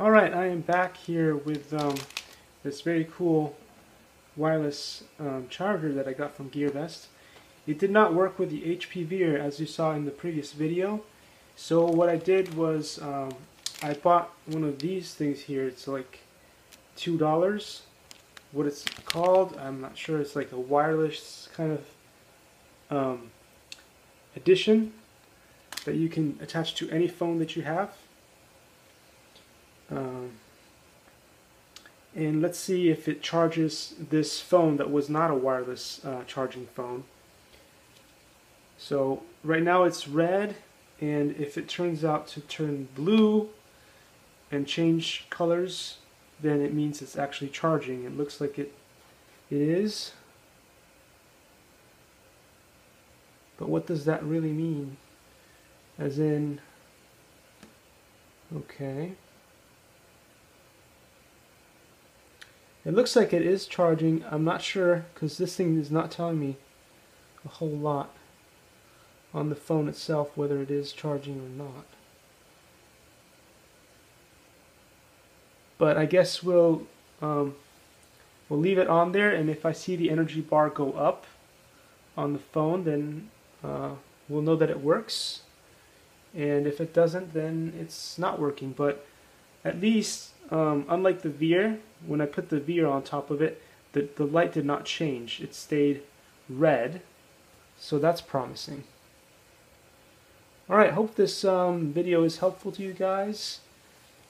Alright, I am back here with this very cool wireless charger that I got from GearBest. It did not work with the HP Veer as you saw in the previous video. So what I did was I bought one of these things here. It's like $2. What it's called, I'm not sure. It's like a wireless kind of edition that you can attach to any phone that you have. And let's see if it charges this phone that was not a wireless charging phone. So right now it's red, and if it turns out to turn blue and change colors, then it means it's actually charging. It looks like it is. But what does that really mean? As in, okay. It looks like it is charging. I'm not sure because this thing is not telling me a whole lot on the phone itself whether it is charging or not. But I guess we'll leave it on there, and if I see the energy bar go up on the phone, then we'll know that it works. And if it doesn't, then it's not working. But at least, unlike the Veer, when I put the Veer on top of it, the light did not change. It stayed red, so that's promising. Alright, hope this video is helpful to you guys.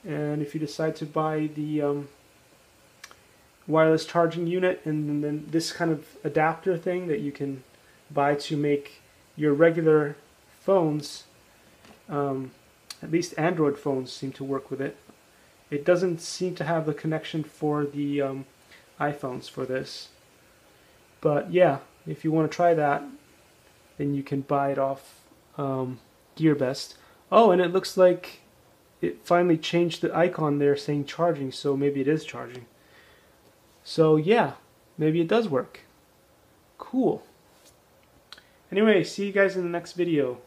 And if you decide to buy the wireless charging unit and then this kind of adapter thing that you can buy to make your regular phones, at least Android phones seem to work with it. It doesn't seem to have the connection for the iPhones for this. But yeah, if you want to try that, then you can buy it off GearBest. Oh, and it looks like it finally changed the icon there saying charging, so maybe it is charging. So yeah, maybe it does work. Cool. Anyway, see you guys in the next video.